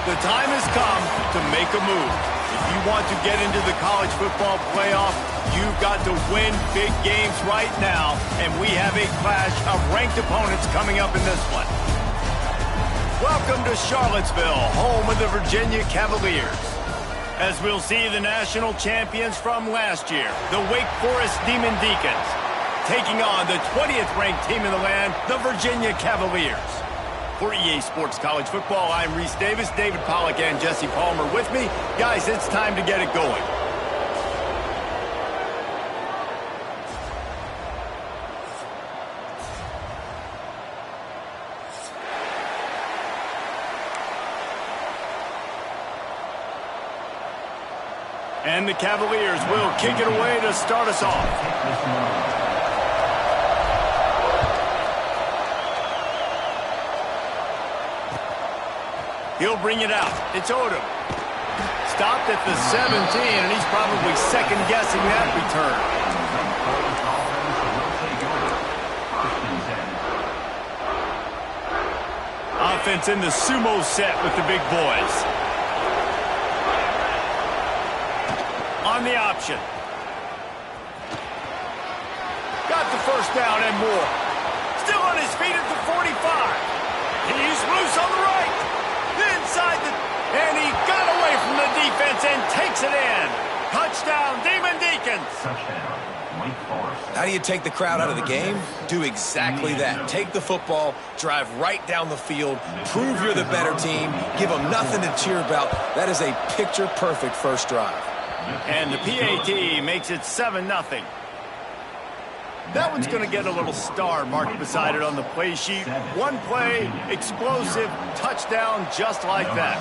The time has come to make a move. If you want to get into the college football playoff, you've got to win big games right now, and we have a clash of ranked opponents coming up in this one. Welcome to Charlottesville, home of the Virginia Cavaliers. As we'll see the national champions from last year, the Wake Forest Demon Deacons, taking on the 20th ranked team in the land, the Virginia Cavaliers. For EA Sports College Football, I'm Reese Davis, David Pollack, and Jesse Palmer with me. Guys, it's time to get it going. And the Cavaliers will kick it away to start us off. He'll bring it out. It's Odom. Stopped at the 17, and he's probably second-guessing that return. Offense in the sumo set with the big boys. On the option. Got the first down and more. Still on his feet at the 45. He's loose on the right. And he got away from the defense and takes it in. Touchdown, Demon Deacons. Touchdown, Wake Forest. How do you take the crowd out of the game? Do exactly that. Take the football, drive right down the field, prove you're the better team, give them nothing to cheer about. That is a picture-perfect first drive. And the PAT makes it 7-0. That one's going to get a little star marked beside it on the play sheet. One play, explosive, touchdown, just like that.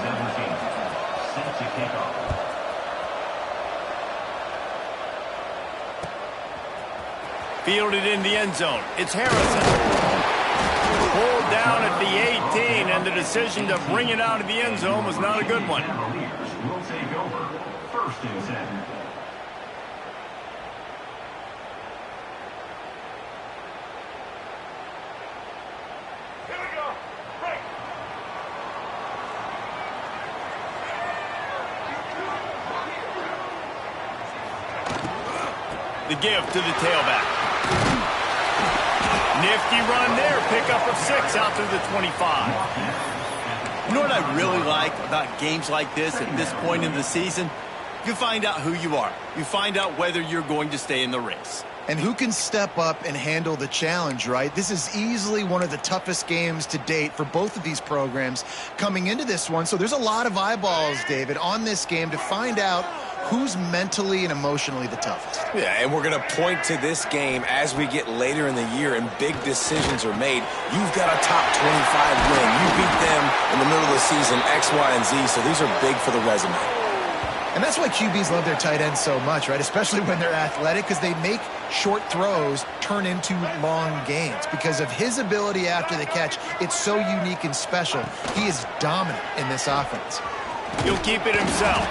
Fielded in the end zone. It's Harrison. Pulled down at the 18, and the decision to bring it out of the end zone was not a good one. Will take over. First and 10. The give to the tailback. Nifty run there. Pickup of 6 out to the 25. You know what I really like about games like this at this point in the season? You find out who you are. You find out whether you're going to stay in the race. And who can step up and handle the challenge, right? This is easily one of the toughest games to date for both of these programs coming into this one. So there's a lot of eyeballs, David, on this game to find out who's mentally and emotionally the toughest. Yeah, and we're going to point to this game as we get later in the year and big decisions are made. You've got a top 25 win. You beat them in the middle of the season, X, Y, and Z, so these are big for the resume. And that's why QBs love their tight ends so much, right? Especially when they're athletic, because they make short throws turn into long gains. Because of his ability after the catch, it's so unique and special. He is dominant in this offense. He'll keep it himself.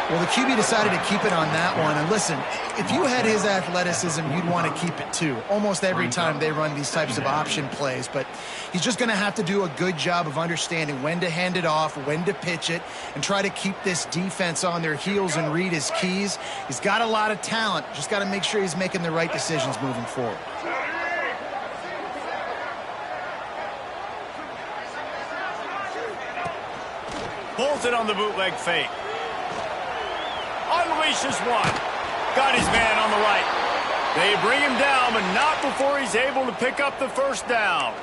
Well, the QB decided to keep it on that one. And listen, if you had his athleticism, you'd want to keep it too. Almost every time they run these types of option plays. But he's just going to have to do a good job of understanding when to hand it off, when to pitch it, and try to keep this defense on their heels and read his keys. He's got a lot of talent. Just got to make sure he's making the right decisions moving forward. Pulls it on the bootleg fake. Unleashes one. Got his man on the right. They bring him down, but not before he's able to pick up the first down.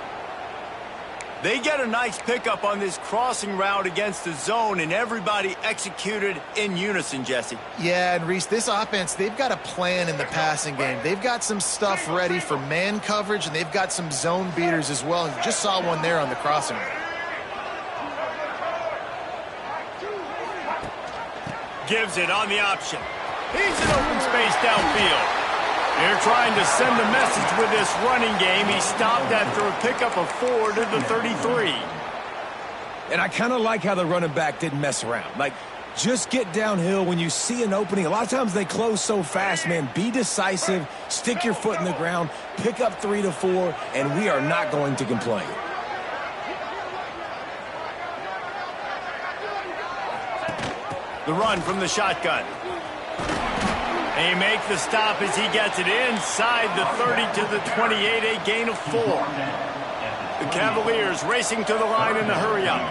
They get a nice pickup on this crossing route against the zone, and everybody executed in unison, Jesse. Yeah, and Reese, this offense, they've got a plan in the passing game. They've got some stuff ready for man coverage, and they've got some zone beaters as well. And you just saw one there on the crossing route. Gives it on the option. He's in open space downfield. They're trying to send a message with this running game. He stopped after a pickup of 4 to the 33. And I kind of like how the running back didn't mess around. Like, just get downhill when you see an opening. A lot of times they close so fast, man. Be decisive, stick your foot in the ground, pick up 3 to 4, and we are not going to complain. The run from the shotgun. They make the stop as he gets it inside the 30 to the 28, a gain of 4. The Cavaliers racing to the line in a hurry-up.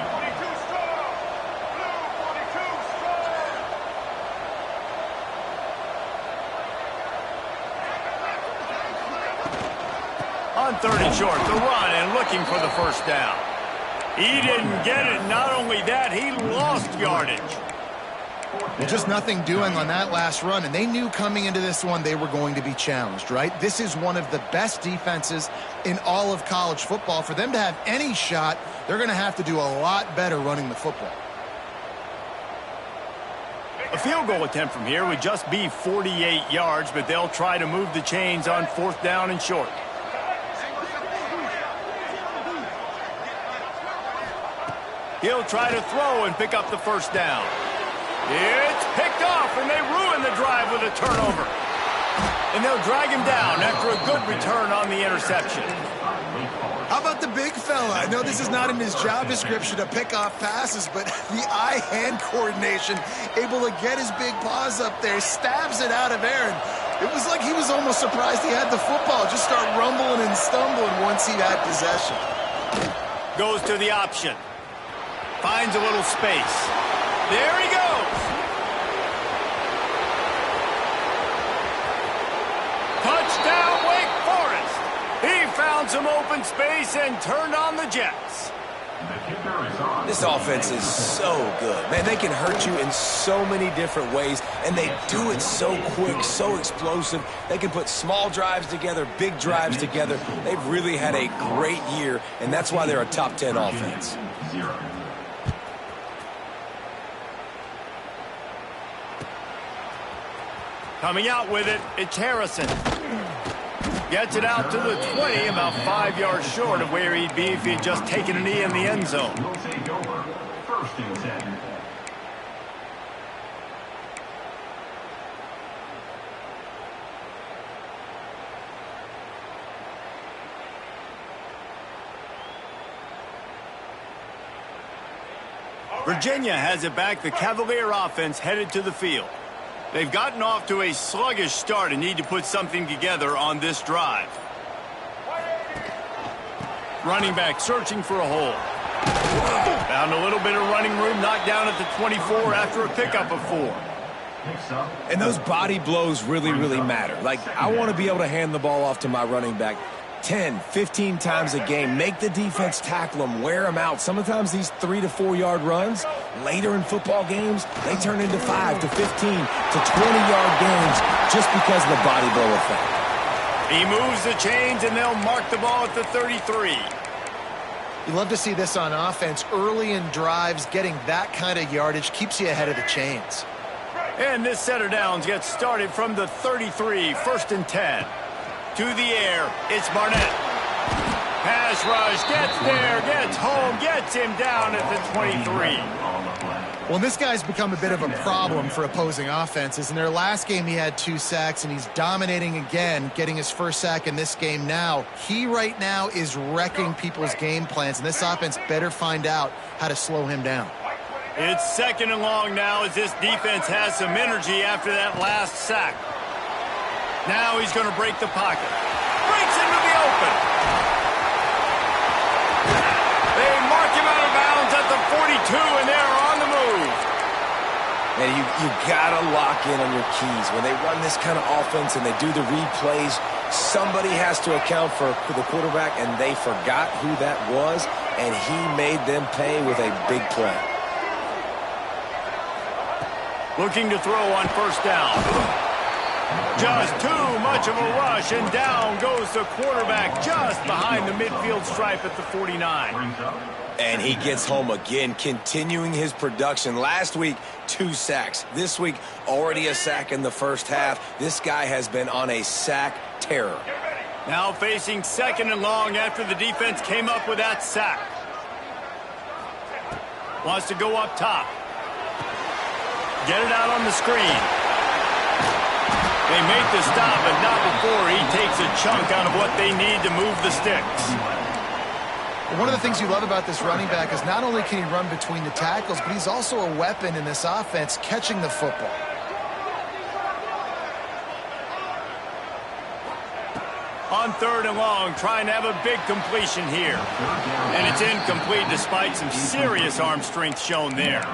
On 3rd and short, the run and looking for the first down. He didn't get it. Not only that, he lost yardage. Just nothing doing on that last run, and they knew coming into this one they were going to be challenged, right? This is one of the best defenses in all of college football. For them to have any shot, they're going to have to do a lot better running the football. A field goal attempt from here would just be 48 yards, but they'll try to move the chains on 4th down and short. He'll try to throw and pick up the first down. It's picked off, and they ruin the drive with a turnover. And they'll drag him down after a good return on the interception. How about the big fella? I know this is not in his job description to pick off passes, but the eye-hand coordination, able to get his big paws up there, stabs it out of Aaron. It was like he was almost surprised he had the football. Just start rumbling and stumbling once he had possession. Goes to the option. Finds a little space. There he goes. Touchdown, Wake Forest. He found some open space and turned on the Jets. This offense is so good. Man, they can hurt you in so many different ways, and they do it so quick, so explosive. They can put small drives together, big drives together. They've really had a great year, and that's why they're a top 10 offense. Coming out with it, it's Harrison. Gets it out to the 20, about 5 yards short of where he'd be if he'd just taken a knee in the end zone. Will take over. 1st and 10. Virginia has it back. The Cavalier offense headed to the field. They've gotten off to a sluggish start and need to put something together on this drive. Running back searching for a hole. Found a little bit of running room, knocked down at the 24 after a pickup of 4. And those body blows really, really matter. Like, I want to be able to hand the ball off to my running back 10, 15 times a game. Make the defense tackle them, wear them out. Sometimes these 3 to 4 yard runs, later in football games, they turn into 5 to 15 to 20-yard games just because of the body blow effect. He moves the chains, and they'll mark the ball at the 33. You love to see this on offense. Early in drives, getting that kind of yardage keeps you ahead of the chains. And this set of downs gets started from the 33, 1st and 10. To the air, it's Barnett. Pass rush, gets there, gets home, gets him down at the 23. Well, this guy's become a bit of a problem for opposing offenses. In their last game, he had 2 sacks, and he's dominating again, getting his first sack in this game now. He right now is wrecking people's game plans, and this offense better find out how to slow him down. It's 2nd and long now as this defense has some energy after that last sack. Now he's going to break the pocket. Breaks into the open. They mark him out of bounds at the 42, and they're on the move. And you got to lock in on your keys. When they run this kind of offense and they do the read plays, somebody has to account for the quarterback, and they forgot who that was, and he made them pay with a big play. Looking to throw on 1st down. Just too much of a rush, and down goes the quarterback just behind the midfield stripe at the 49. And he gets home again, continuing his production. Last week, 2 sacks. This week, already a sack in the first half. This guy has been on a sack terror. Now facing 2nd and long after the defense came up with that sack. Wants to go up top. Get it out on the screen. They make the stop, but not before he takes a chunk out of what they need to move the sticks. One of the things you love about this running back is not only can he run between the tackles, but he's also a weapon in this offense catching the football. On 3rd and long, trying to have a big completion here. And it's incomplete despite some serious arm strength shown there.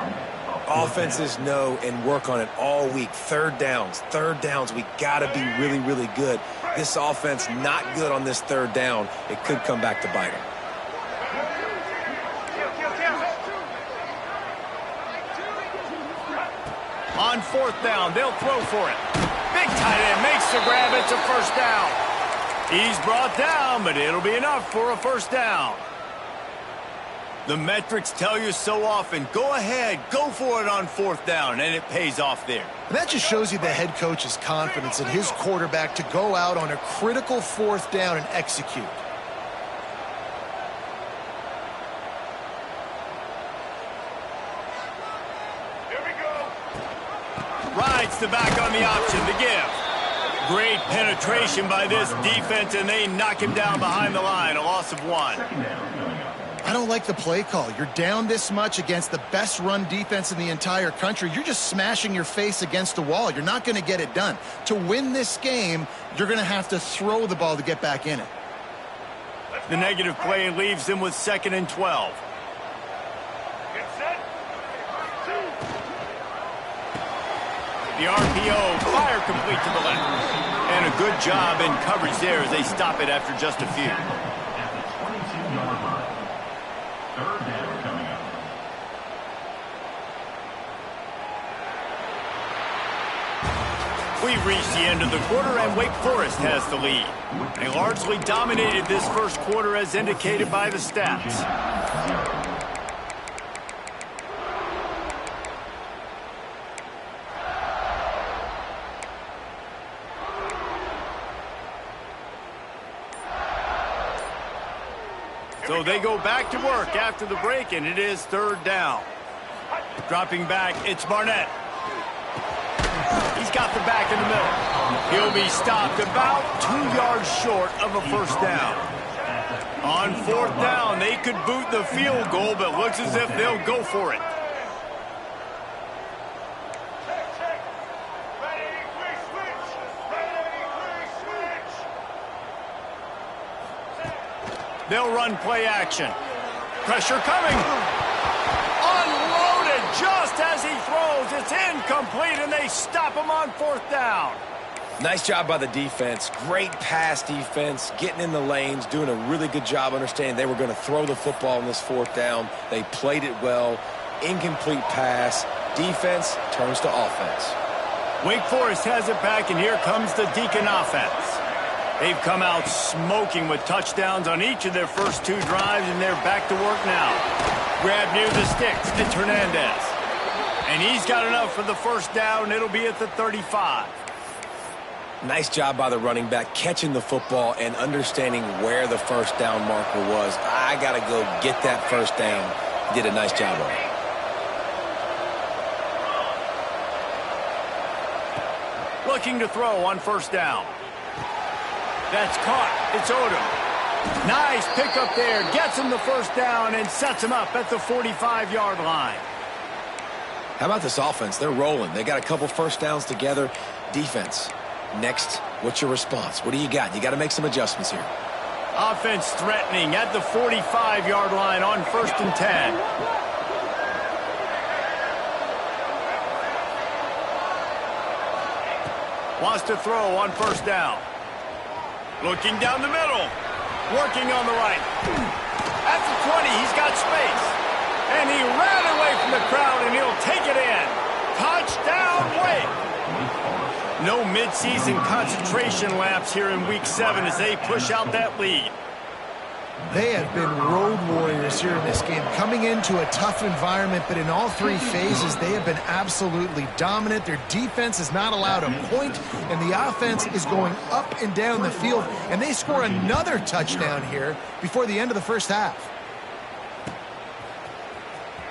Offenses know and work on it all week. Third downs, we got to be really, really good. This offense not good on this 3rd down. It could come back to bite them. On 4th down, they'll throw for it. Big tight end makes the grab. It's a 1st down. He's brought down, but it'll be enough for a 1st down. The metrics tell you so often, go ahead, go for it on 4th down, and it pays off there. And that just shows you the head coach's confidence in his quarterback to go out on a critical 4th down and execute. Here we go. Rides the back on the option, the give. Great penetration by this defense, and they knock him down behind the line, a loss of 1. I don't like the play call. You're down this much against the best run defense in the entire country. You're just smashing your face against the wall. You're not going to get it done. To win this game, you're going to have to throw the ball to get back in it. The negative play leaves them with 2nd and 12. The RPO, fire complete to the left. And a good job in coverage there as they stop it after just a few. At the 22-yard line. 3rd down coming up. We've reached the end of the quarter, and Wake Forest has the lead. They largely dominated this 1st quarter as indicated by the stats. So they go back to work after the break, and it is 3rd down. Dropping back, it's Barnett. He's got the back in the middle. He'll be stopped about 2 yards short of a 1st down. On 4th down, they could boot the field goal, but looks as if they'll go for it. They'll run play action. Pressure coming. Unloaded just as he throws. It's incomplete, and they stop him on 4th down. Nice job by the defense. Great pass defense, getting in the lanes, doing a really good job understanding they were going to throw the football on this 4th down. They played it well. Incomplete pass. Defense turns to offense. Wake Forest has it back, and here comes the Deacon offense. They've come out smoking with touchdowns on each of their first 2 drives, and they're back to work now. Grab near the sticks. It's Hernandez. And he's got enough for the 1st down. It'll be at the 35. Nice job by the running back catching the football and understanding where the 1st down marker was. I got to go get that 1st down. He did a nice job on it. Looking to throw on 1st down. That's caught. It's Odom. Nice pickup there. Gets him the 1st down and sets him up at the 45-yard line. How about this offense? They're rolling. They got a couple 1st downs together. Defense. Next, what's your response? What do you got? You got to make some adjustments here. Offense threatening at the 45-yard line on 1st and 10. Wants to throw on 1st down. Looking down the middle. Working on the right. At the 20, he's got space. And he ran away from the crowd, and he'll take it in. Touchdown, Wake. No midseason concentration laps here in Week 7 as they push out that lead. They have been road warriors here in this game, coming into a tough environment, but in all 3 phases, they have been absolutely dominant. Their defense is not allowed a point, and the offense is going up and down the field, and they score another touchdown here before the end of the 1st half.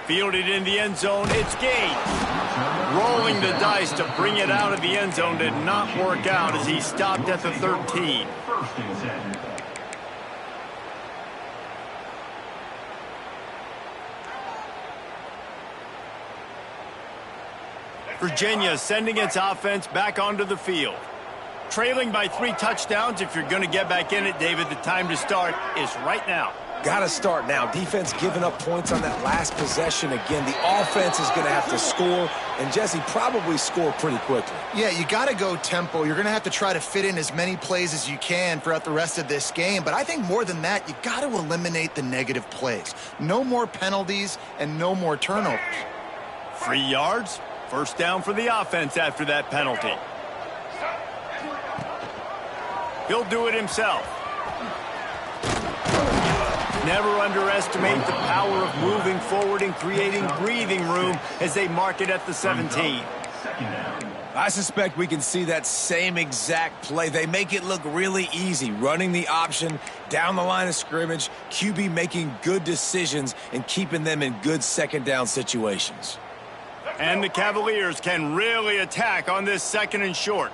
Fielded in the end zone, it's Gage. Rolling the dice to bring it out of the end zone did not work out as he stopped at the 13. 1st and 10. Virginia sending its offense back onto the field. Trailing by 3 touchdowns. If you're going to get back in it, David, the time to start is right now. Got to start now. Defense giving up points on that last possession. Again, the offense is going to have to score, and Jesse probably score pretty quickly. Yeah, you got to go tempo. You're going to have to try to fit in as many plays as you can throughout the rest of this game. But I think more than that, you got to eliminate the negative plays. No more penalties and no more turnovers. 3 yards. First down for the offense after that penalty. He'll do it himself. Never underestimate the power of moving forward and creating breathing room as they mark it at the 17. I suspect we can see that same exact play. They make it look really easy, running the option down the line of scrimmage, QB making good decisions and keeping them in good second down situations. And the Cavaliers can really attack on this 2nd and short.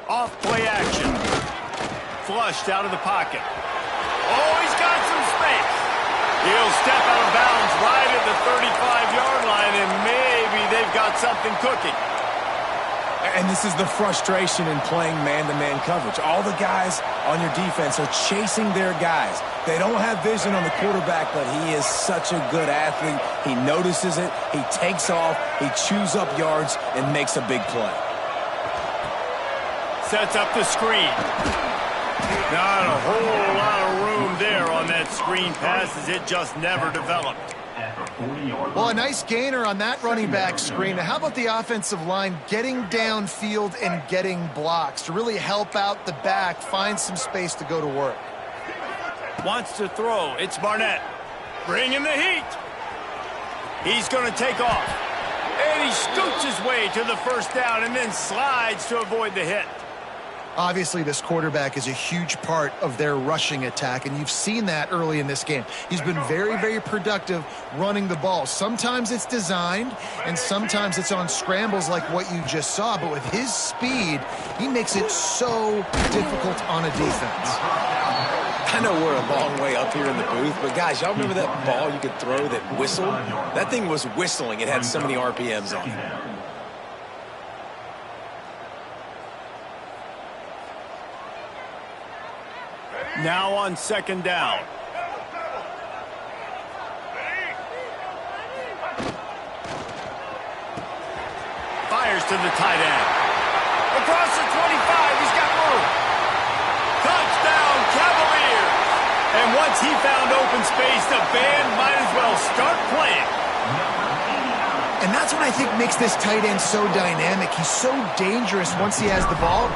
Off play action. Flushed out of the pocket. Oh, he's got some space. He'll step out of bounds right at the 35-yard line, and maybe they've got something cooking. And this is the frustration in playing man-to-man coverage. All the guys on your defense are chasing their guys. They don't have vision on the quarterback, but he is such a good athlete. He notices it, he takes off, he chews up yards, and makes a big play. Sets up the screen. Not a whole lot of room there on that screen pass as it just never developed. Well, a nice gainer on that running back screen. Now, how about the offensive line getting downfield and getting blocks to really help out the back, find some space to go to work? Wants to throw. It's Barnett. Bringing the heat. He's going to take off. And he scoots his way to the first down and then slides to avoid the hit. Obviously, this quarterback is a huge part of their rushing attack, and you've seen that early in this game. He's been very, very productive running the ball. Sometimes it's designed, and sometimes it's on scrambles like what you just saw. But with his speed, he makes it so difficult on a defense. I know we're a long way up here in the booth, but guys, y'all remember that ball you could throw that whistled? That thing was whistling. It had so many RPMs on it. Now on 2nd down. Fires to the tight end. Across the 25, he's got room. Touchdown, Cavaliers. And once he found open space, the band might as well start playing. And that's what I think makes this tight end so dynamic. He's so dangerous once he has the ball.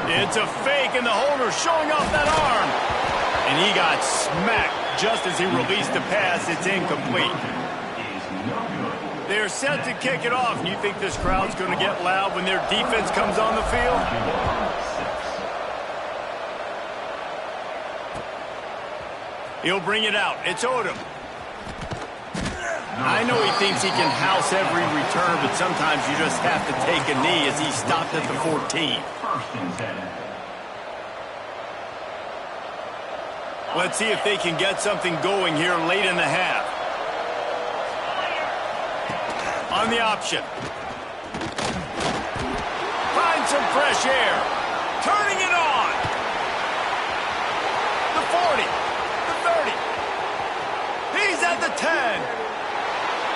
It's a fake, and the holder showing off that arm. And he got smacked just as he released the pass. It's incomplete. They're set to kick it off. And you think this crowd's going to get loud when their defense comes on the field? He'll bring it out. It's Odom. I know he thinks he can house every return, but sometimes you just have to take a knee as he stopped at the 14. Let's see if they can get something going here late in the half. On the option. Find some fresh air. Turning it on. The 40. The 30. He's at the 10.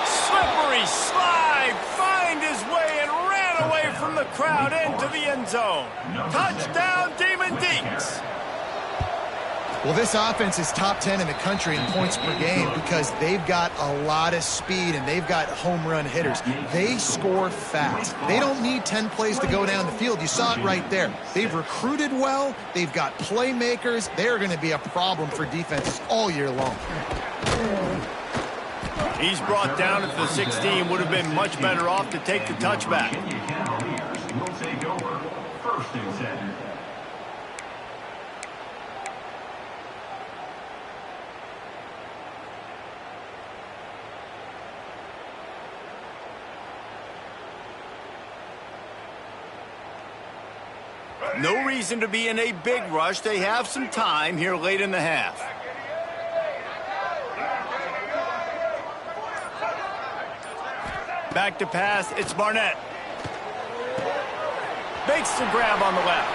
Slippery slide. Find his way and ran away from the crowd into the end zone. Touchdown, Demon Deeks. Well, this offense is top 10 in the country in points per game because they've got a lot of speed and they've got home run hitters. They score fast. They don't need 10 plays to go down the field. You saw it right there. They've recruited well. They've got playmakers. They're going to be a problem for defenses all year long. He's brought down at the 16. Would have been much better off to take the touchback. Will take over 1st and 10. No reason to be in a big rush. They have some time here late in the half. Back to pass. It's Barnett. Makes the grab on the left.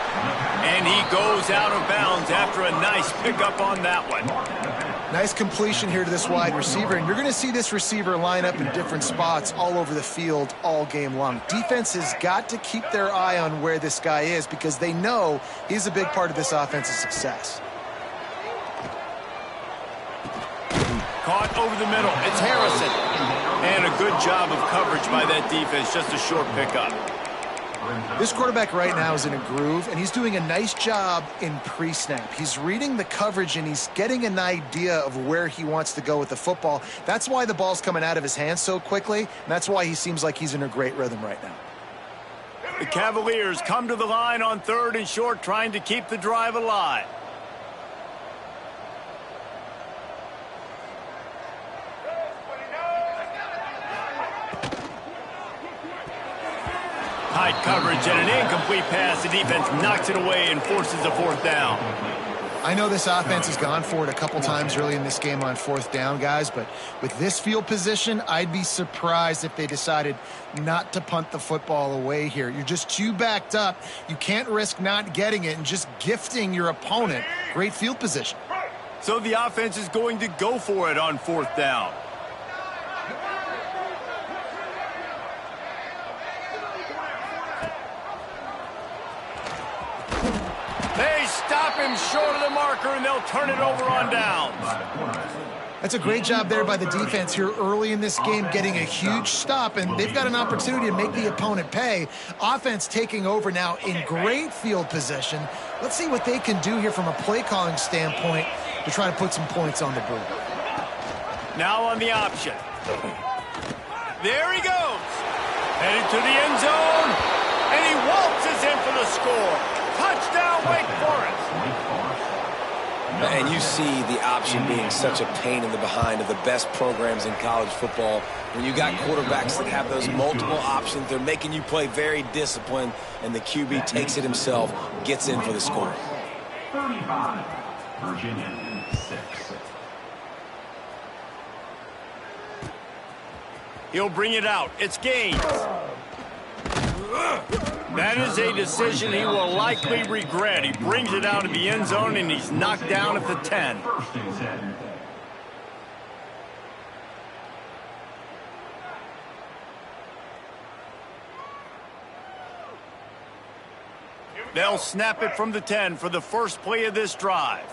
And he goes out of bounds after a nice pickup on that one. Nice completion here to this wide receiver, and you're going to see this receiver line up in different spots all over the field all game long. Defense has got to keep their eye on where this guy is because they know he's a big part of this offense's success. Caught over the middle. It's Harrison. And a good job of coverage by that defense. Just a short pickup. This quarterback right now is in a groove, and he's doing a nice job in pre-snap. He's reading the coverage, and he's getting an idea of where he wants to go with the football. That's why the ball's coming out of his hands so quickly, and that's why he seems like he's in a great rhythm right now. The Cavaliers come to the line on 3rd and short, trying to keep the drive alive. Tight coverage and an incomplete pass. The defense knocks it away and forces a 4th down. I know this offense has gone for it a couple times early in this game on 4th down, guys, but with this field position, I'd be surprised if they decided not to punt the football away here. You're just too backed up. You can't risk not getting it and just gifting your opponent great field position. So the offense is going to go for it on 4th down. They stop him short of the marker, and they'll turn it over on downs. That's a great job there by the defense here early in this game, getting a huge stop, and they've got an opportunity to make the opponent pay. Offense taking over now in great field position. Let's see what they can do here from a play calling standpoint to try to put some points on the board. Now on the option. There he goes. Headed to the end zone, and he waltzes in for the score. Touchdown, Wake Forest. And you see the option being such a pain in the behind of the best programs in college football. When you got quarterbacks that have those multiple options, they're making you play very disciplined, and the QB takes it himself, gets in for the score. 35, Virginia 6. He'll bring it out. It's Gaines. That is a decision he will likely regret. He brings it out of the end zone, and he's knocked down at the 10. First and 10. They'll snap it from the 10 for the first play of this drive.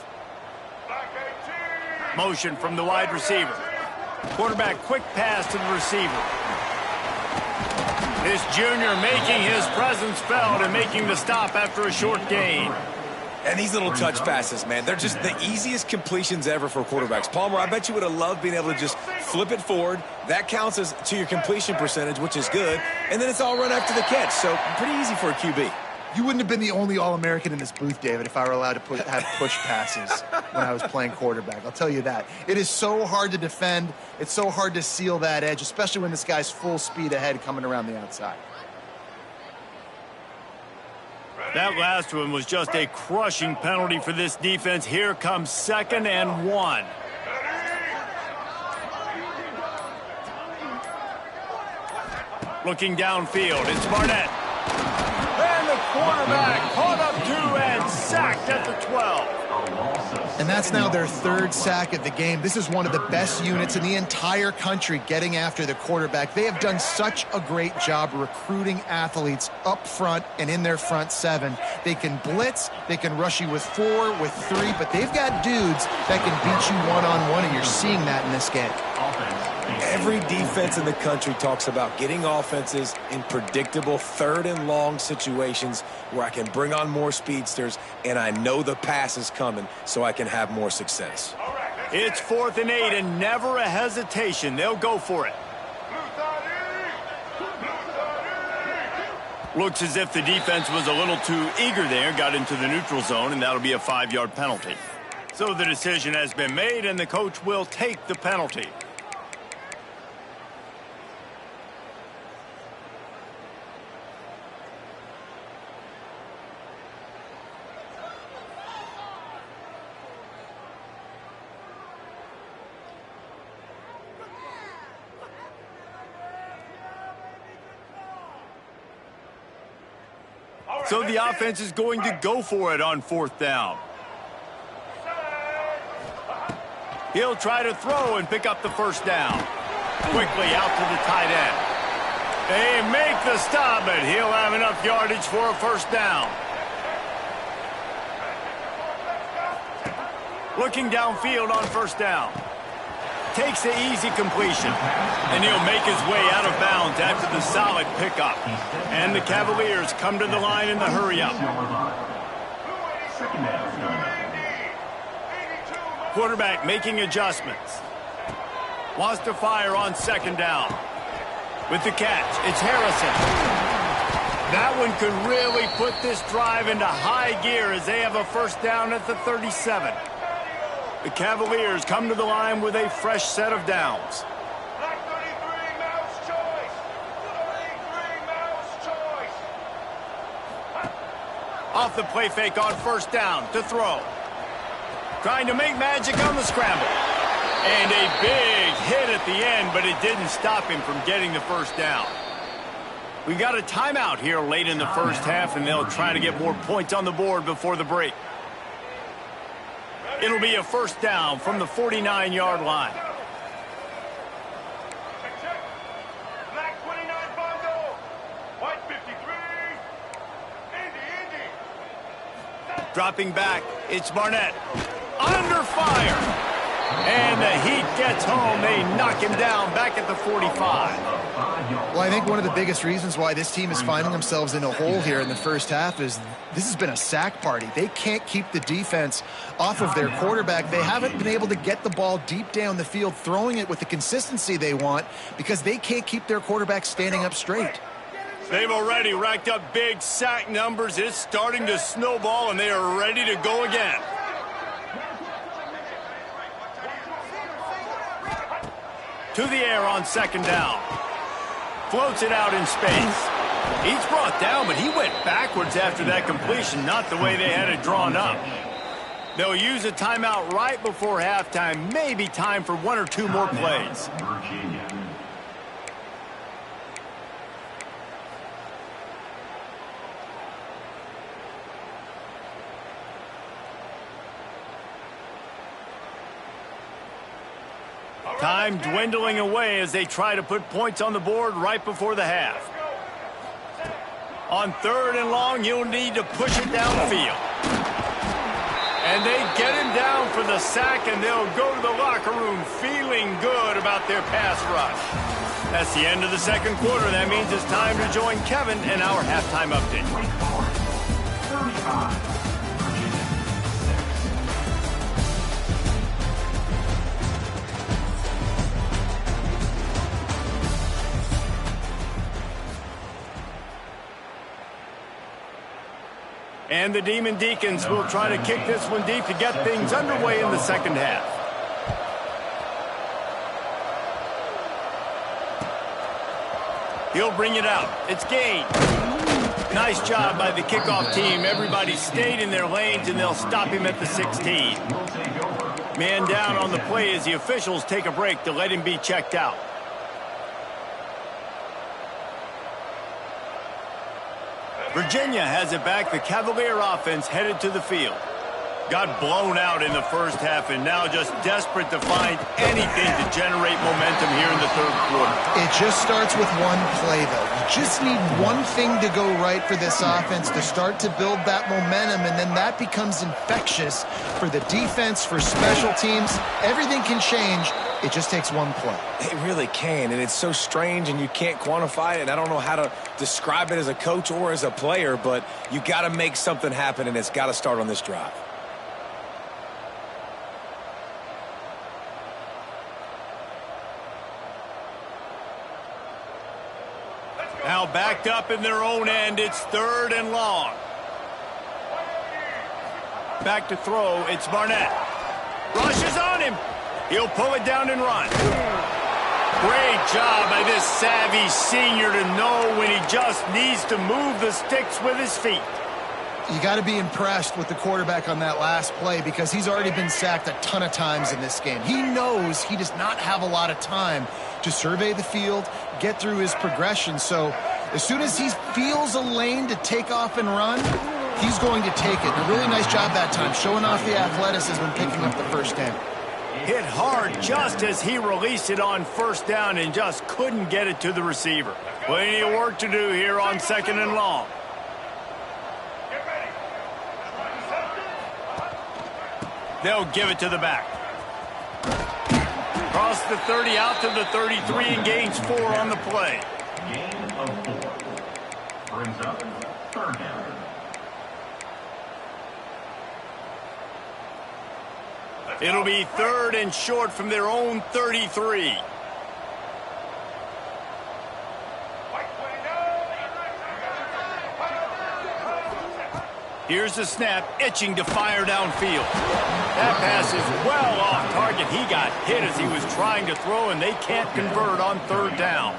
Motion from the wide receiver. Quarterback quick pass to the receiver. This junior making his presence felt and making the stop after a short gain. And these little touch passes, man, they're just the easiest completions ever for quarterbacks. Palmer, I bet you would have loved being able to just flip it forward. That counts as to your completion percentage, which is good. And then it's all run after the catch, so pretty easy for a QB. You wouldn't have been the only All-American in this booth, David, if I were allowed to have push passes when I was playing quarterback. I'll tell you that. It is so hard to defend. It's so hard to seal that edge, especially when this guy's full speed ahead coming around the outside. That last one was just a crushing penalty for this defense. Here comes 2nd and 1. Looking downfield, it's Barnett. And the quarterback caught up 2 and sacked at the 12. And that's now their 3rd sack of the game. This is one of the best units in the entire country getting after the quarterback. They have done such a great job recruiting athletes up front and in their front 7. They can blitz, they can rush you with 4, with 3, but they've got dudes that can beat you one-on-one, and you're seeing that in this game. Every defense in the country talks about getting offenses in predictable 3rd and long situations where I can bring on more speedsters and I know the pass is coming so I can have more success. It's 4th and 8 and never a hesitation. They'll go for it. Looks as if the defense was a little too eager there, got into the neutral zone, and that'll be a 5-yard penalty. So the decision has been made, and the coach will take the penalty. So the offense is going to go for it on 4th down. He'll try to throw and pick up the 1st down. Quickly out to the tight end. They make the stop, but he'll have enough yardage for a 1st down. Looking downfield on 1st down. Takes the easy completion. And he'll make his way out of bounds after the solid pickup. And the Cavaliers come to the line in the hurry-up. Quarterback making adjustments. Wants to fire on 2nd down. With the catch, it's Harrison. That one could really put this drive into high gear as they have a 1st down at the 37. The Cavaliers come to the line with a fresh set of downs. Off the play fake on 1st down to throw. Trying to make magic on the scramble. And a big hit at the end, but it didn't stop him from getting the 1st down. We got a timeout here late in the 1st half, and they'll try to get more points on the board before the break. It'll be a 1st down from the 49-yard line. Black 29 Bongo. White 53. Indy. Dropping back, it's Barnett. Under fire. And the Heat gets home. They knock him down back at the 45. Well, I think one of the biggest reasons why this team is finding themselves in a hole here in the 1st half is this has been a sack party. They can't keep the defense off of their quarterback. They haven't been able to get the ball deep down the field, throwing it with the consistency they want because they can't keep their quarterback standing up straight. They've already racked up big sack numbers. It's starting to snowball, and they are ready to go again. To the air on 2nd down. Floats it out in space. He's brought down, but he went backwards after that completion, not the way they had it drawn up. They'll use a timeout right before halftime. Maybe time for 1 or 2 more plays. Time dwindling away as they try to put points on the board right before the half. On 3rd and long, you'll need to push it downfield. And they get him down for the sack, and they'll go to the locker room feeling good about their pass rush. That's the end of the 2nd quarter. That means it's time to join Kevin in our halftime update. 35. And the Demon Deacons will try to kick this one deep to get things underway in the 2nd half. He'll bring it out. It's gained. Nice job by the kickoff team. Everybody stayed in their lanes, and they'll stop him at the 16. Man down on the play as the officials take a break to let him be checked out. Virginia has it back. The Cavalier offense headed to the field. Got blown out in the 1st half and now just desperate to find anything to generate momentum here in the 3rd quarter. It just starts with one play, though. You just need one thing to go right for this offense to start to build that momentum, and then that becomes infectious for the defense, for special teams. Everything can change. It just takes one play. It really can, and it's so strange, and you can't quantify it, and I don't know how to describe it as a coach or as a player, but you got to make something happen, and it's got to start on this drive. Now backed up in their own end, it's 3rd and long. Back to throw, it's Barnett. Rushes on him. He'll pull it down and run. Great job by this savvy senior to know when he just needs to move the sticks with his feet. You got to be impressed with the quarterback on that last play because he's already been sacked a ton of times in this game. He knows he does not have a lot of time to survey the field, get through his progression. So As soon as he feels a lane to take off and run, he's going to take it. A really nice job that time, showing off the athleticism and picking up the first down. Hit hard just as he released it on first down and just couldn't get it to the receiver. Plenty of work to do here on 2nd and long. They'll give it to the back. Cross the 30 out to the 33 and gains 4 on the play. Gain of 4. Brings up 3rd down. It'll be 3rd and short from their own 33. Here's the snap, itching to fire downfield. That pass is well off target. He got hit as he was trying to throw, and they can't convert on 3rd down.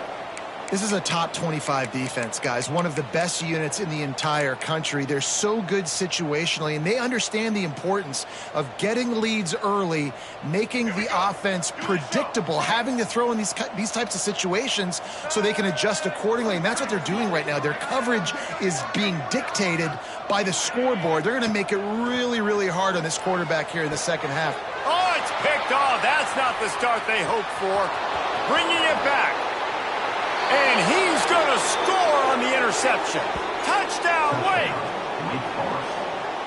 This is a top 25 defense, guys. One of the best units in the entire country. They're so good situationally, and they understand the importance of getting leads early, making the offense predictable, having to throw in these types of situations so they can adjust accordingly, and that's what they're doing right now. Their coverage is being dictated by the scoreboard. They're going to make it really, really hard on this quarterback here in the second half. Oh, it's picked off. That's not the start they hoped for. Bringing it back. And he's going to score on the interception. Touchdown, Wake.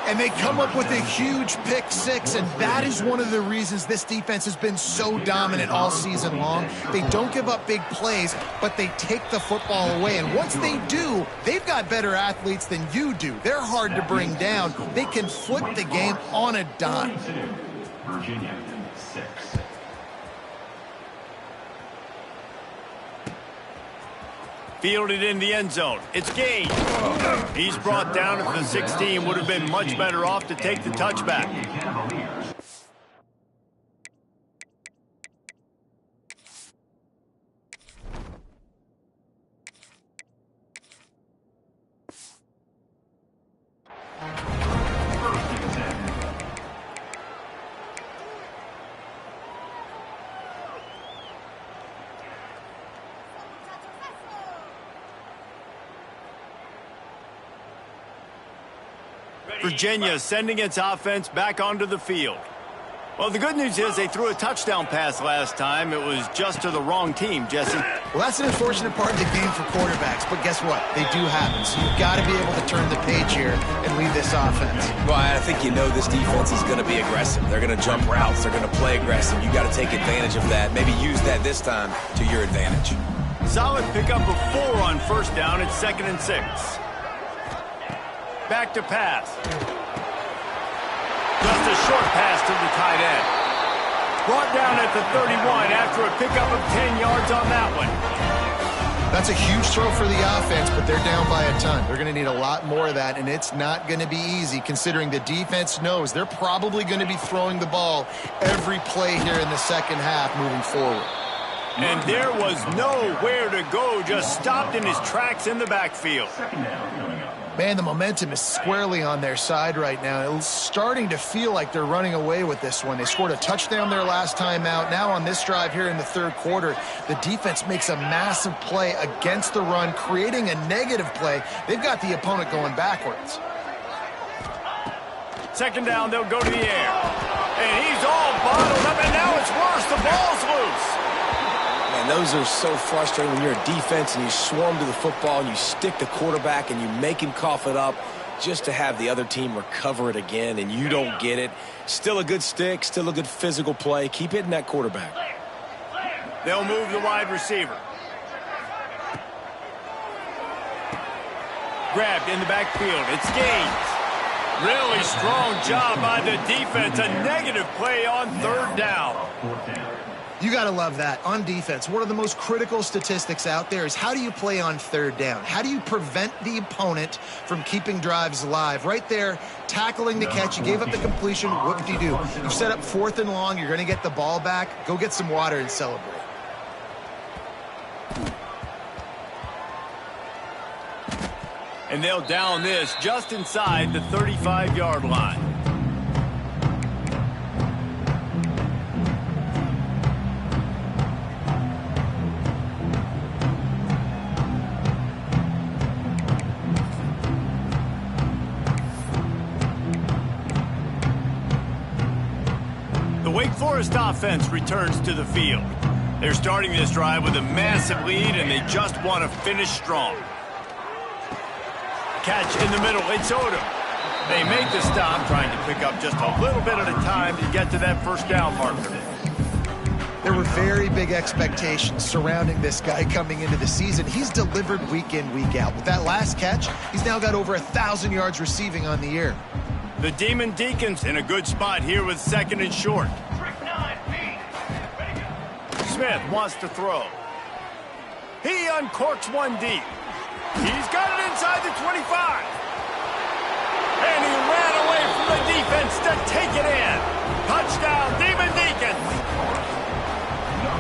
And they come up with a huge pick six, and that is one of the reasons this defense has been so dominant all season long. They don't give up big plays, but they take the football away. And once they do, they've got better athletes than you do. They're hard to bring down. They can flip the game on a dime. Virginia 6. Fielded in the end zone. It's gained. He's brought down at the 16. Would have been much better off to take the touchback. Virginia sending its offense back onto the field. Well, the good news is they threw a touchdown pass last time. It was just to the wrong team, Jesse. Well, that's an unfortunate part of the game for quarterbacks, but guess what? They do happen. So you've got to be able to turn the page here and lead this offense. Well, I think you know this defense is going to be aggressive. They're going to jump routes. They're going to play aggressive. You got to take advantage of that. Maybe use that this time to your advantage. Solid pickup of 4 on first down. It's 2nd and 6. Back to pass. Just a short pass to the tight end. Brought down at the 31 after a pickup of 10 yards on that one. That's a huge throw for the offense, but they're down by a ton. They're going to need a lot more of that, and it's not going to be easy considering the defense knows they're probably going to be throwing the ball every play here in the second half moving forward. And there was nowhere to go, just stopped in his tracks in the backfield. Man, the momentum is squarely on their side right now. It's starting to feel like they're running away with this one. They scored a touchdown their last time out. Now on this drive here in the third quarter, the defense makes a massive play against the run, creating a negative play. They've got the opponent going backwards. Second down, they'll go to the air. And he's all bottled up, and now it's worse. The ball's loose. Man, those are so frustrating when you're a defense and you swarm to the football and you stick the quarterback and you make him cough it up just to have the other team recover it again and you don't get it. Still a good stick, still a good physical play. Keep hitting that quarterback. They'll move the wide receiver. Grabbed in the backfield. It's Gaines. Really strong job by the defense. A negative play on third down. You got to love that. On defense, one of the most critical statistics out there is how do you play on third down? How do you prevent the opponent from keeping drives alive? Right there, tackling the catch. You gave up the completion. Whoop-de-doo. You've set up 4th and long. You're going to get the ball back. Go get some water and celebrate. And they'll down this just inside the 35-yard line. Wake Forest offense returns to the field. They're starting this drive with a massive lead, and they just want to finish strong. Catch in the middle, it's Odom. They make the stop, trying to pick up just a little bit at a time to get to that first down marker. There were very big expectations surrounding this guy coming into the season. He's delivered week in, week out. With that last catch, he's now got over 1,000 yards receiving on the year. The Demon Deacons in a good spot here with 2nd and short. Smith wants to throw. He uncorks one deep. He's got it inside the 25. And he ran away from the defense to take it in. Touchdown, Demon Deacons.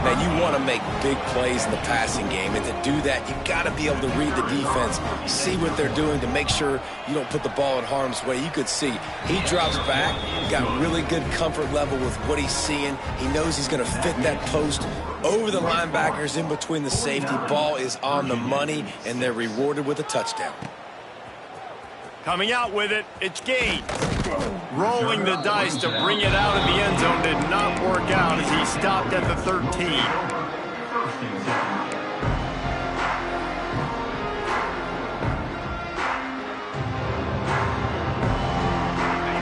Now, you want to make big plays in the passing game, and to do that, you've got to be able to read the defense, see what they're doing to make sure you don't put the ball in harm's way. You could see he drops back, got really good comfort level with what he's seeing. He knows he's going to fit that post over the linebackers in between the safety. Ball is on the money, and they're rewarded with a touchdown. Coming out with it, it's Gaines. Rolling the dice to bring it out of the end zone did not work out as he stopped at the 13.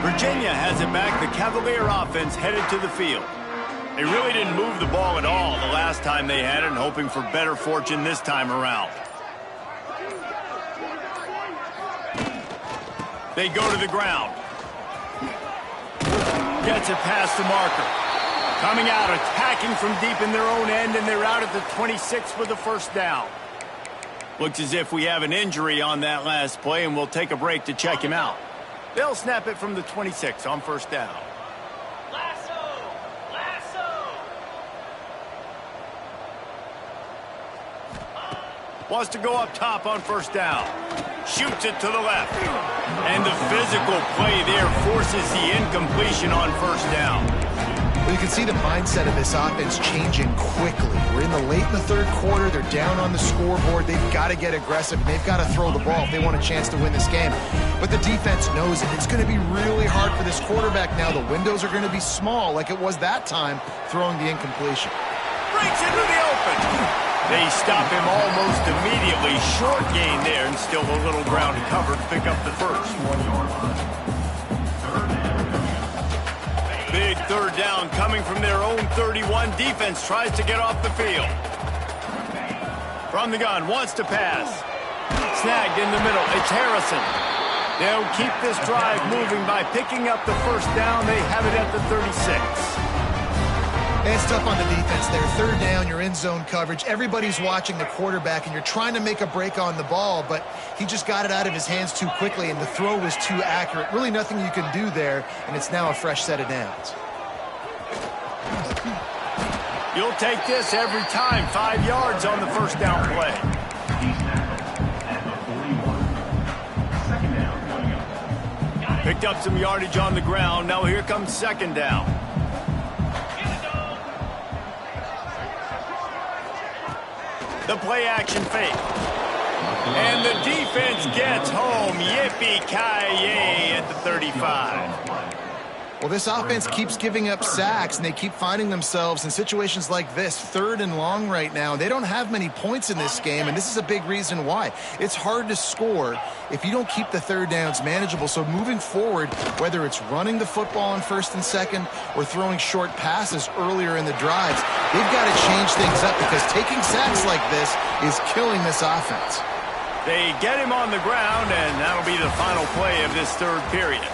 Virginia has it back. The Cavalier offense headed to the field. They really didn't move the ball at all the last time they had it, and hoping for better fortune this time around. They go to the ground. Gets it past the marker. Coming out, attacking from deep in their own end, and they're out at the 26 for the first down. Looks as if we have an injury on that last play, and we'll take a break to check him out. They'll snap it from the 26 on first down. Wants to go up top on first down. Shoots it to the left. And the physical play there forces the incompletion on first down. Well, you can see the mindset of this offense changing quickly. We're in the third quarter. They're down on the scoreboard. They've got to get aggressive. They've got to throw the ball if they want a chance to win this game. But the defense knows it. It's going to be really hard for this quarterback now. The windows are going to be small like it was that time throwing the incompletion. Breaks into the open. They stop him almost immediately. Short gain there, and still a little ground covered to pick up the first. Big third down coming from their own 31. Defense tries to get off the field. From the gun, wants to pass. Snagged in the middle. It's Harrison. They'll keep this drive moving by picking up the first down. They have it at the 36. It's tough on the defense there. Third down, you're in zone coverage. Everybody's watching the quarterback, and you're trying to make a break on the ball, but he just got it out of his hands too quickly, and the throw was too accurate. Really nothing you can do there, and it's now a fresh set of downs. You'll take this every time. 5 yards on the first down play. Picked up some yardage on the ground. Now here comes second down. The play action fake. And the defense gets home. Yippee-ki-yay at the 35. Well, this offense keeps giving up sacks, and they keep finding themselves in situations like this, 3rd and long right now. They don't have many points in this game, and this is a big reason why. It's hard to score if you don't keep the third downs manageable. So moving forward, whether it's running the football on 1st and 2nd or throwing short passes earlier in the drives, they've got to change things up because taking sacks like this is killing this offense. They get him on the ground, and that'll be the final play of this third period.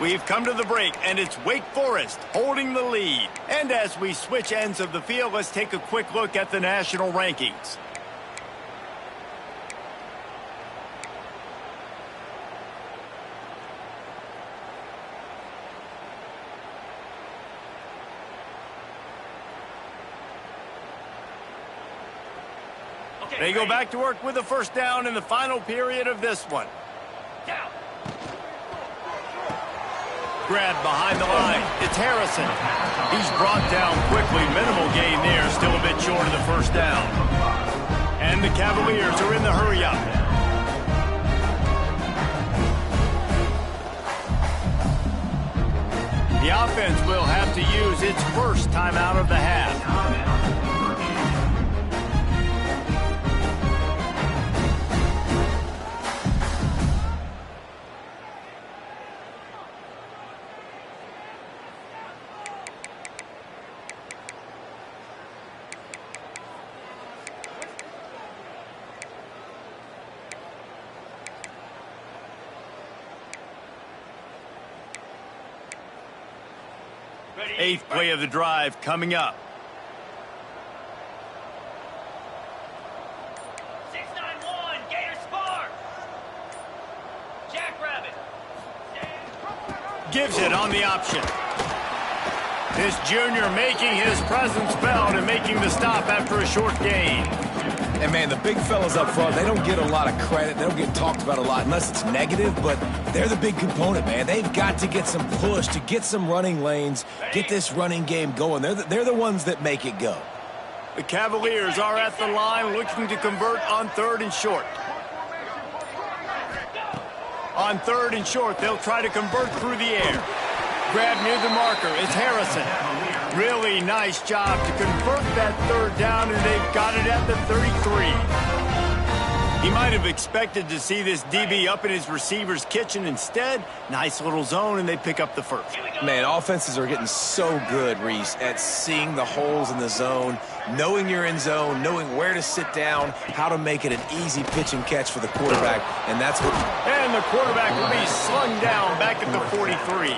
We've come to the break, and it's Wake Forest holding the lead. And as we switch ends of the field, let's take a quick look at the national rankings. They go back to work with the first down in the final period of this one. Grab behind the line. It's Harrison. He's brought down quickly. Minimal gain there. Still a bit short of the first down. And the Cavaliers are in the hurry up. The offense will have to use calls its first timeout of the half. Eighth play of the drive coming up. 691, Gator Spark. Jackrabbit. Gives it on the option. This junior making his presence felt and making the stop after a short gain. And, man, the big fellas up front, they don't get a lot of credit. They don't get talked about a lot unless it's negative, but they're the big component, man. They've got to get some push to get some running lanes, get this running game going. They're the ones that make it go. The Cavaliers are at the line looking to convert on 3rd and short. On 3rd and short, they'll try to convert through the air. Grab near the marker. It's Harrison. Really nice job to convert that 3rd down, and they've got it at the 33. He might have expected to see this DB up in his receiver's kitchen. Instead, nice little zone, and they pick up the first. Man, offenses are getting so good, Reese, at seeing the holes in the zone, knowing you're in zone, knowing where to sit down, how to make it an easy pitch and catch for the quarterback, and that's what... And the quarterback will be slung down back at the 43.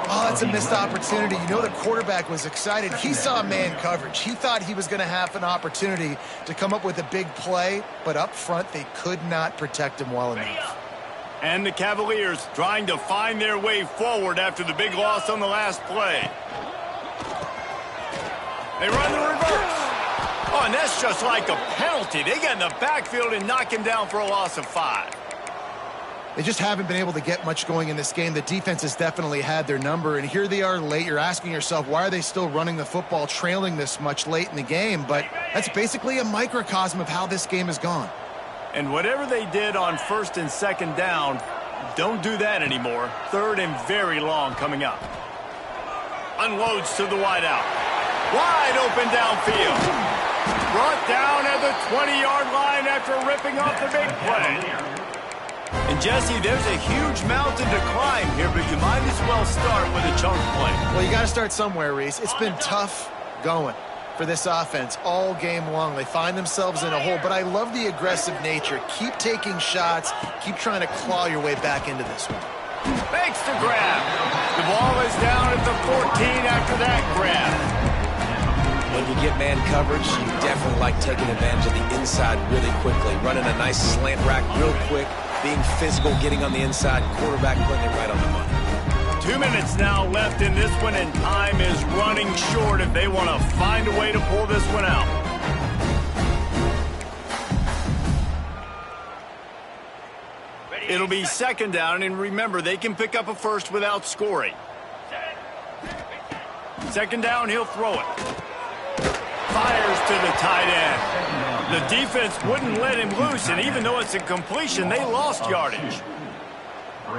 Oh, that's a missed opportunity. You know the quarterback was excited. He saw man coverage. He thought he was going to have an opportunity to come up with a big play, but up front they could not protect him well enough. And the Cavaliers trying to find their way forward after the big loss on the last play. They run the reverse. Oh, and that's just like a penalty. They get in the backfield and knock him down for a loss of 5. They just haven't been able to get much going in this game. The defense has definitely had their number, and here they are late. You're asking yourself, why are they still running the football, trailing this much late in the game? But that's basically a microcosm of how this game has gone. And whatever they did on 1st and 2nd down, don't do that anymore. 3rd and very long coming up. Unloads to the wideout. Wide open downfield. Brought down at the 20-yard line after ripping off the big play. And, Jesse, there's a huge mountain to climb here, but you might as well start with a chunk play. Well, you got to start somewhere, Reese. It's been tough going for this offense all game long. They find themselves in a hole, but I love the aggressive nature. Keep taking shots. Keep trying to claw your way back into this one. Makes the grab. The ball is down at the 14 after that grab. When you get man coverage, you definitely like taking advantage of the inside really quickly, running a nice slant rack real quick, being physical, getting on the inside, quarterback putting it right on the money. 2 minutes now left in this one, and time is running short if they want to find a way to pull this one out. It'll be 2nd down, and remember, they can pick up a first without scoring. 2nd down, he'll throw it. Fires to the tight end. The defense wouldn't let him loose, and even though it's a completion, they lost yardage.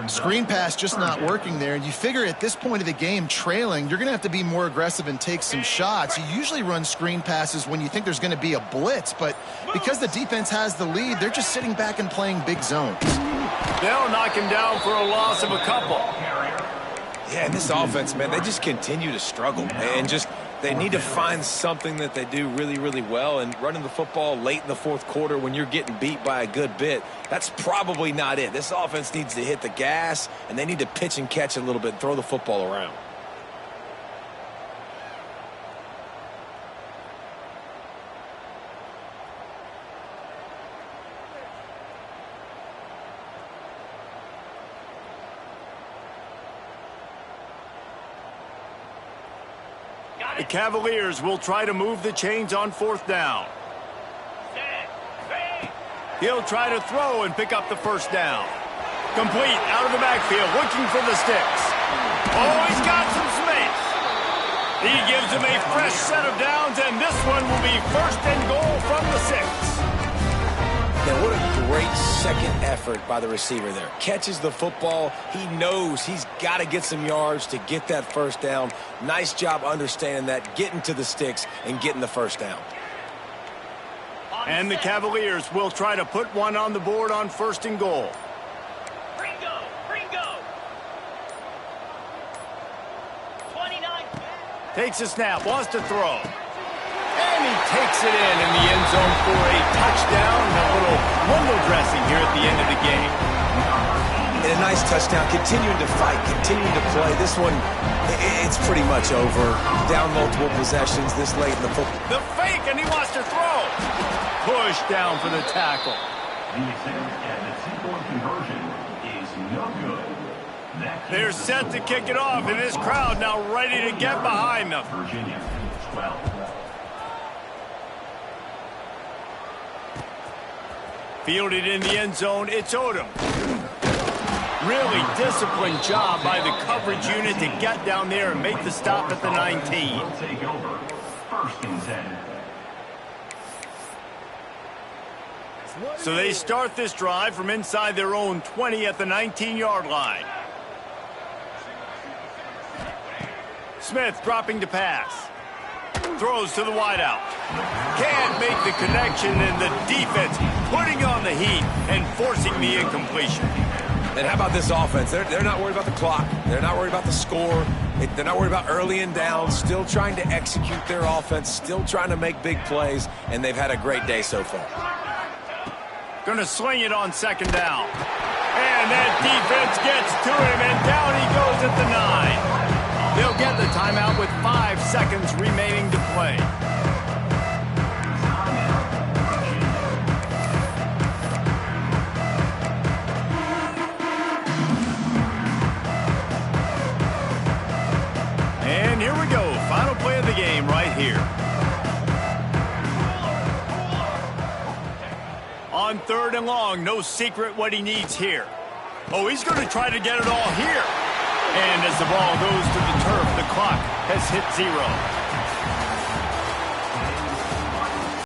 Screen pass just not working there, and you figure at this point of the game, trailing, you're going to have to be more aggressive and take some shots. You usually run screen passes when you think there's going to be a blitz, but because the defense has the lead, they're just sitting back and playing big zones. They'll knock him down for a loss of a couple. Yeah, and this offense, man, they just continue to struggle, and just they need to find something that they do really, really well, and running the football late in the 4th quarter when you're getting beat by a good bit, that's probably not it. This offense needs to hit the gas, and they need to pitch and catch a little bit and throw the football around. The Cavaliers will try to move the chains on 4th down. He'll try to throw and pick up the 1st down. Complete out of the backfield, looking for the sticks. Oh, he's got some space. He gives him a fresh set of downs, and this one will be 1st and goal from the 6. Man, what a great split-second effort by the receiver there. Catches the football. He knows he's got to get some yards to get that first down. Nice job understanding that, getting to the sticks and getting the first down. And the Cavaliers will try to put one on the board on 1st and goal. Ringo, Ringo. 29. Takes a snap, wants to throw. And he takes it in the end zone for a touchdown. A little window dressing here at the end of the game. And a nice touchdown, continuing to fight, continuing to play. This one, it's pretty much over. Down multiple possessions this late in the football. The fake, and he wants to throw. Push down for the tackle. The attempt at the two-point conversion is no good. They're set to kick it off, and this crowd now ready to get behind them. Virginia, 12. Fielded in the end zone, it's Odom. Really disciplined job by the coverage unit to get down there and make the stop at the 19. Will take over. 1st and 10. So they start this drive from inside their own 20 at the 19-yard line. Smith dropping to pass. Throws to the wideout. Can't make the connection, and the defense putting on the heat and forcing the incompletion. And how about this offense? They're not worried about the clock. They're not worried about the score. They're not worried about early and down. Still trying to execute their offense. Still trying to make big plays, and they've had a great day so far. Going to sling it on 2nd down. And that defense gets to him, and down he goes at the 9. They'll get the timeout with 5 seconds remaining to play. And here we go. Final play of the game right here. On 3rd and long, no secret what he needs here. Oh, he's going to try to get it all here. And as the ball goes to the turf, the clock has hit 0.